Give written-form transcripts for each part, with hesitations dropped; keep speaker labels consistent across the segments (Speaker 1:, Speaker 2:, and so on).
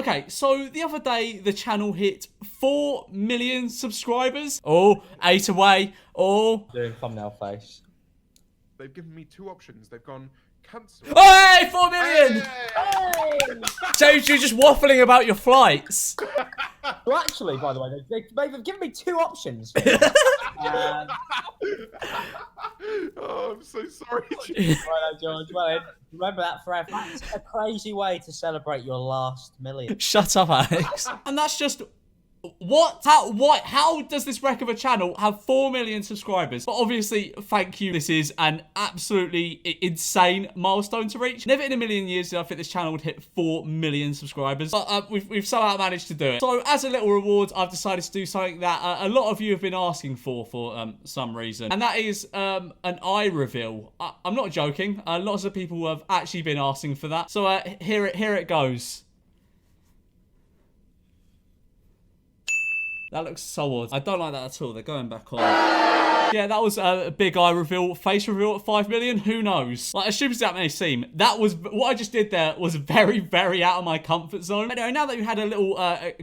Speaker 1: Okay, so the other day, the channel hit 4 million subscribers. Oh, 8 away. Oh.
Speaker 2: Doing thumbnail face.
Speaker 3: They've given me 2 options. They've gone cancel.
Speaker 1: Hey, 4 million!
Speaker 3: Hey!
Speaker 1: James, you're just waffling about your flights.
Speaker 2: Well, actually, by the way, they've given me 2 options.
Speaker 3: Oh, I'm so sorry.
Speaker 2: Right, George. Well, remember that forever. That's a crazy way to celebrate your last million.
Speaker 1: Shut up, Alex. And that's just... What? How does this wreck of a channel have 4 million subscribers? But obviously, thank you. This is an absolutely insane milestone to reach. Never in a million years did I think this channel would hit 4 million subscribers. But we've somehow managed to do it. So as a little reward, I've decided to do something that a lot of you have been asking for some reason. And that is an eye reveal. I'm not joking. Lots of people have actually been asking for that. So here it goes. That looks so odd. I don't like that at all. They're going back on. Yeah, that was a big eye reveal. Face reveal at 5 million. Who knows? Like, as stupid as that may seem, that was... What I just did there was very, very out of my comfort zone. Anyway, now that you had a little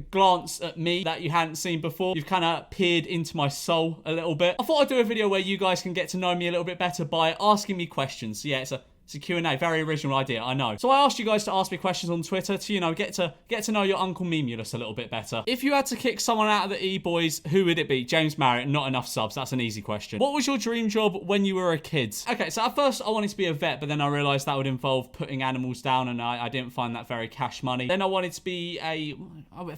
Speaker 1: glance at me that you hadn't seen before, you've kind of peered into my soul a little bit. I thought I'd do a video where you guys can get to know me a little bit better by asking me questions. So yeah, it's a Q&A. Very original idea, I know. So I asked you guys to ask me questions on Twitter to, you know, get to know your Uncle Memeulous a little bit better. If you had to kick someone out of the E-Boys, who would it be? James Marriott, not enough subs. That's an easy question. What was your dream job when you were a kid? Okay, so at first I wanted to be a vet, but then I realized that would involve putting animals down, and I didn't find that very cash money. Then I wanted to be a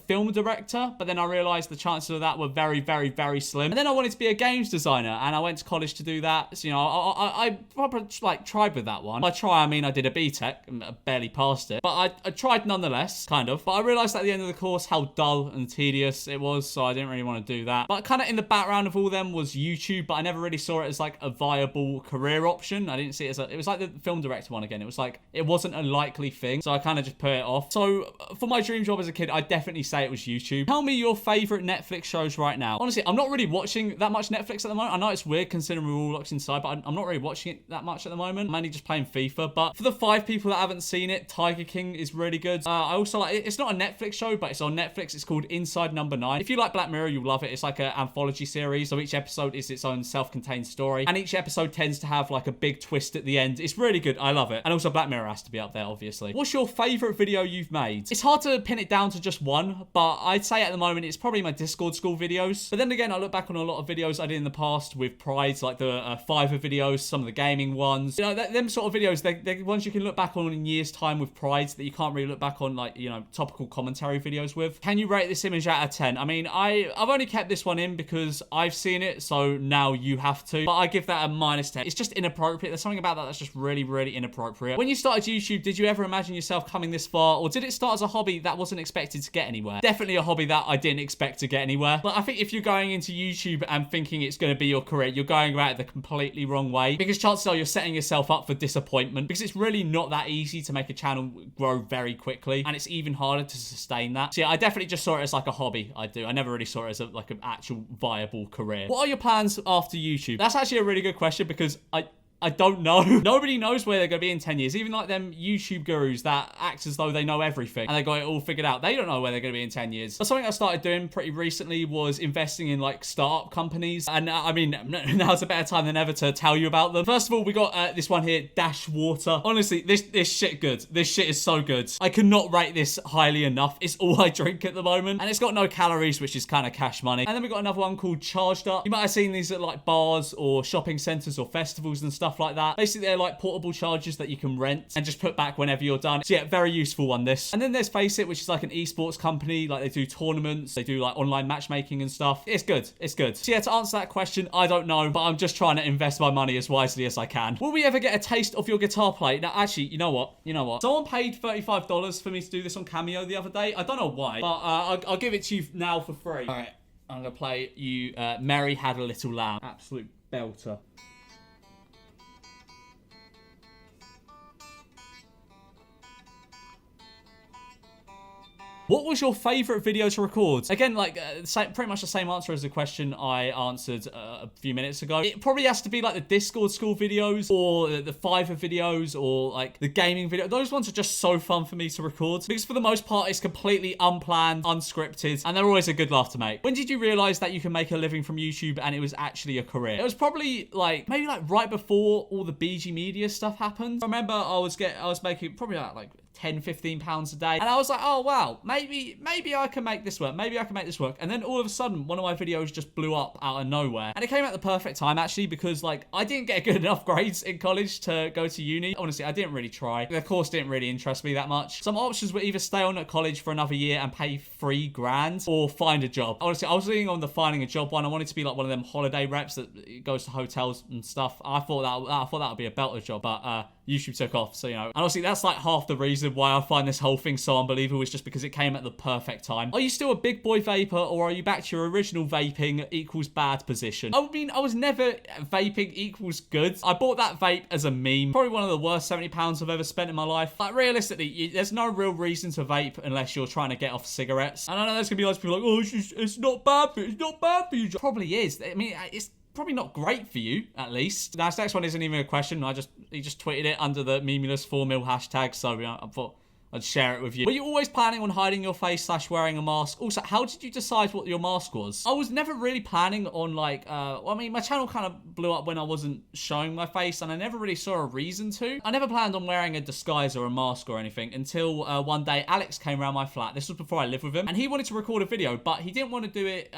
Speaker 1: film director, but then I realized the chances of that were very, very, very slim. And then I wanted to be a games designer, and I went to college to do that. So, you know, I probably, like, tried with that one. By try, I mean I did a BTEC and barely passed it, but I tried nonetheless, kind of. But I realized at the end of the course how dull and tedious it was, so I didn't really want to do that. But kind of in the background of all them was YouTube, but I never really saw it as like a viable career option. I didn't see it as it was like the film director one again. It was like, it wasn't a likely thing, so I kind of just put it off. So for my dream job as a kid, I'd definitely say it was YouTube. Tell me your favorite Netflix shows right now. Honestly, I'm not really watching that much Netflix at the moment. I know it's weird considering we're all locked inside, but I'm not really watching it that much at the moment. I'm only just playing FIFA. But for the 5 people that haven't seen it, Tiger King is really good. I also like it. It's not a Netflix show, but it's on Netflix. It's called Inside Number 9. If you like Black Mirror, you'll love it. It's like an anthology series, so each episode is its own self-contained story, and each episode tends to have like a big twist at the end. It's really good. I love it. And also Black Mirror has to be up there, obviously. What's your favorite video you've made? It's hard to pin it down to just one, but I'd say at the moment it's probably my Discord school videos. But then again, I look back on a lot of videos I did in the past with prides, like the Fiverr videos, some of the gaming ones. You know, them sort of videos, they're ones you can look back on in years time with prides that you can't really look back on, like, you know, topical commentary videos with. Can you rate this image out of 10? I mean, I've only kept this one in because I've seen it, so now you have to, but I give that a -10. It's just inappropriate. There's something about that that's just really, really inappropriate. When you started YouTube, did you ever imagine yourself coming this far, or did it start as a hobby that wasn't expected to get anywhere? Definitely a hobby that I didn't expect to get anywhere. But I think if you're going into YouTube and thinking it's going to be your career, you're going about it the completely wrong way, because chances are you're setting yourself up for disappointment, because it's really not that easy to make a channel grow very quickly, and it's even harder to sustain that. So yeah, I definitely just saw it as like a hobby. I never really saw it as like an actual viable career. What are your plans after YouTube? That's actually a really good question, because I don't know. Nobody knows where they're going to be in 10 years. Even like them YouTube gurus that act as though they know everything and they got it all figured out. They don't know where they're going to be in 10 years. But something I started doing pretty recently was investing in like startup companies. And I mean, now's a better time than ever to tell you about them. First of all, we got this one here, Dash Water. Honestly, this shit good. This shit is so good. I cannot rate this highly enough. It's all I drink at the moment. And it's got no calories, which is kind of cash money. And then we got another one called Charged Up. You might have seen these at like bars or shopping centers or festivals and stuff like that. Basically, they're like portable chargers that you can rent and just put back whenever you're done. So yeah, very useful one, this. And then there's Face It, which is like an esports company. Like, they do tournaments, they do like online matchmaking and stuff. It's good. It's good. So yeah, to answer that question, I don't know, but I'm just trying to invest my money as wisely as I can. Will we ever get a taste of your guitar play? Now, actually, you know what? Someone paid $35 for me to do this on Cameo the other day. I don't know why, but I'll give it to you now for free. All right, I'm gonna play you Mary Had a Little Lamb. Absolute belter. What was your favorite video to record? Again, like pretty much the same answer as the question I answered a few minutes ago. It probably has to be like the Discord school videos or the Fiverr videos or like the gaming video. Those ones are just so fun for me to record because for the most part, it's completely unplanned, unscripted, and they're always a good laugh to make. When did you realize that you can make a living from YouTube and it was actually a career? It was probably like maybe like right before all the BG Media stuff happened. I remember I was making probably like 10-15 pounds a day, and I was like, oh wow, maybe I can make this work, maybe I can make this work. And then all of a sudden one of my videos just blew up out of nowhere, and it came at the perfect time actually, because like I didn't get good enough grades in college to go to uni. Honestly, I didn't really try. The course didn't really interest me that much. Some options were either stay on at college for another year and pay $3,000 or find a job. Honestly, I was leaning on the finding a job one. I wanted to be like one of them holiday reps that goes to hotels and stuff. I thought that would be a belter job, but YouTube took off, so you know. And honestly, that's like half the reason why I find this whole thing so unbelievable, is just because it came at the perfect time. Are you still a big boy vapor, or are you back to your original vaping equals bad position? I mean, I was never vaping equals good. I bought that vape as a meme. Probably one of the worst £70 I've ever spent in my life. Like realistically, there's no real reason to vape unless you're trying to get off cigarettes. And I know there's gonna be lots of people like, oh, it's not bad for you. It's not bad for you. Probably is. I mean, it's probably not great for you, at least. Now, this next one isn't even a question. He just tweeted it under the Memeulous 4mil hashtag, so I thought I'd share it with you. Were you always planning on hiding your face / wearing a mask? Also, how did you decide what your mask was? I was never really planning on like, I mean, my channel kind of blew up when I wasn't showing my face, and I never really saw a reason to. I never planned on wearing a disguise or a mask or anything until one day Alex came around my flat. This was before I lived with him, and he wanted to record a video, but he didn't want to do it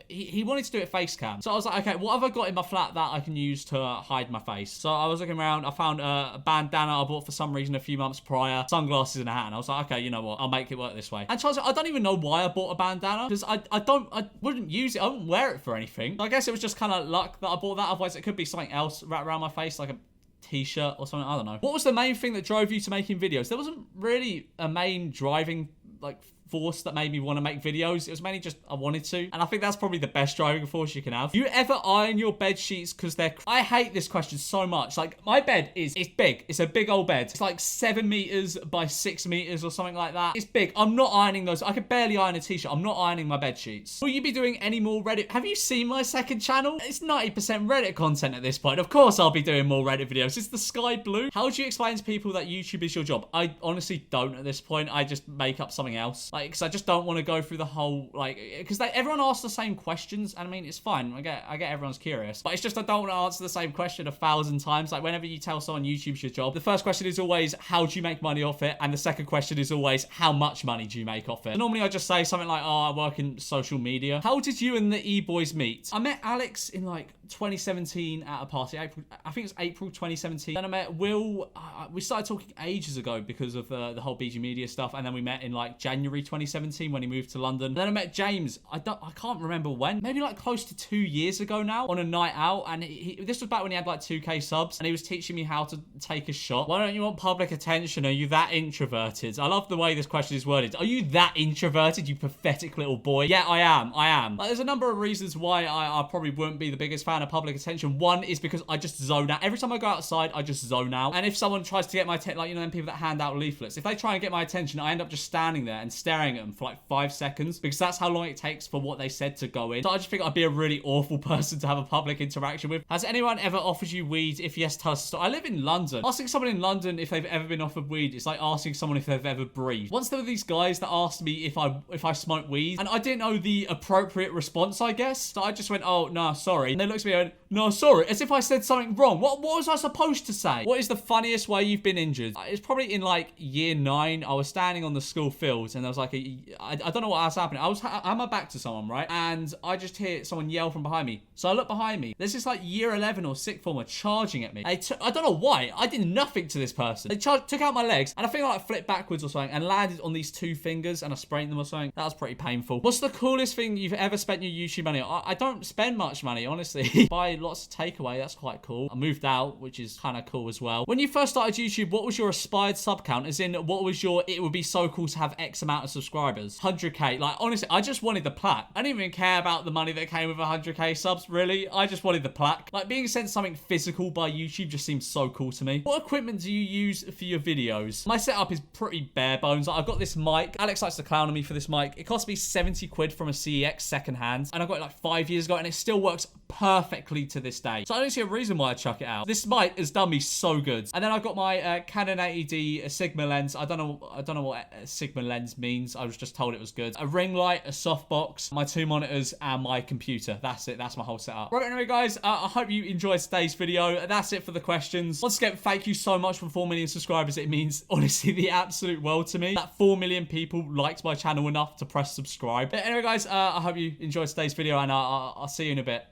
Speaker 1: he wanted to do it face cam. So I was like, okay, what have I got in my flat that I can use to hide my face? So I was looking around. I found a bandana I bought for some reason a few months prior, sunglasses and a hat, and I was like, okay, you know what, I'll make it work this way. And Charles, I don't even know why I bought a bandana, because I wouldn't use it. I wouldn't wear it for anything. I guess it was just kind of luck that I bought that. Otherwise, it could be something else wrapped around my face, like a t-shirt or something. I don't know. What was the main thing that drove you to making videos? There wasn't really a main driving like force that made me want to make videos. It was mainly just I wanted to, and I think that's probably the best driving force you can have. Do you ever iron your bed sheets because they're I hate this question so much. Like, my bed it's big. It's a big old bed. It's like 7 meters by 6 meters or something like that. It's big. I'm not ironing those. I could barely iron a t-shirt. I'm not ironing my bed sheets. Will you be doing any more Reddit? Have you seen my second channel? It's 90% Reddit content at this point. Of course I'll be doing more Reddit videos. Is the sky blue? How do you explain to people that YouTube is your job? I honestly don't at this point. I just make up something else. Like, because I just don't want to go through the whole, like, because everyone asks the same questions, and I mean, it's fine. I get everyone's curious, but it's just I don't want to answer the same question 1,000 times. Like, whenever you tell someone YouTube's your job, the first question is always, how do you make money off it? And the second question is always, how much money do you make off it? So normally I just say something like, oh, I work in social media. How did you and the E-boys meet? I met Alex in like 2017 at a party. I think it's April 2017. Then I met Will. We started talking ages ago because of the whole BG Media stuff, and then we met in like January 2017 when he moved to London. And then I met James. I can't remember when. Maybe like close to 2 years ago now on a night out, and this was back when he had like 2K subs, and he was teaching me how to take a shot. Why don't you want public attention? Are you that introverted? I love the way this question is worded. Are you that introverted, you pathetic little boy? Yeah, I am. Like, there's a number of reasons why I probably wouldn't be the biggest fan of public attention. One is because I just zone out. Every time I go outside, I just zone out. And if someone tries to get my attention, like, you know, them people that hand out leaflets, if they try and get my attention, I end up just standing there and staring at them for like 5 seconds, because that's how long it takes for what they said to go in. So I just think I'd be a really awful person to have a public interaction with. Has anyone ever offered you weed? If yes, tell us to stop. I live in London. Asking someone in London if they've ever been offered weed is like asking someone if they've ever breathed. Once there were these guys that asked me if I smoke weed, and I didn't know the appropriate response, I guess. So I just went, oh, no, sorry. And they looked at me and went, no, sorry, as if I said something wrong. What was I supposed to say? What is the funniest way you've been injured? It's probably in like year 9. I was standing on the school fields, and there was like I don't know what was happening. I had my back to someone, right? And I just hear someone yell from behind me. So I look behind me. There's this like year 11 or 6th former charging at me. I don't know why. I did nothing to this person. They took out my legs, and I think I like flipped backwards or something and landed on these 2 fingers, and I sprained them or something. That was pretty painful. What's the coolest thing you've ever spent your YouTube money on? I don't spend much money, honestly. Buy lots of takeaway. That's quite cool. I moved out, which is kind of cool as well. When you first started YouTube, what was your aspired sub count? As in, what was your, it would be so cool to have X amount of subscribers? 100k. Like, honestly, I just wanted the plaque. I didn't even care about the money that came with 100k subs, really. I just wanted the plaque. Like, being sent something physical by YouTube just seems so cool to me. What equipment do you use for your videos? My setup is pretty bare bones. Like, I've got this mic. Alex likes to clown on me for this mic. It cost me 70 quid from a CEX secondhand, and I got it like 5 years ago, and it still works perfectly to this day. So I don't see a reason why I chuck it out. This mic has done me so good. And then I've got my Canon 80D Sigma lens. I don't know what a Sigma lens means. I was just told it was good. A ring light, a softbox, my 2 monitors, and my computer. That's it. That's my whole setup. Right, anyway, guys, I hope you enjoyed today's video. That's it for the questions. Once again, thank you so much for 4 million subscribers. It means, honestly, the absolute world to me. That 4 million people liked my channel enough to press subscribe. But anyway, guys, I hope you enjoyed today's video, and I'll see you in a bit.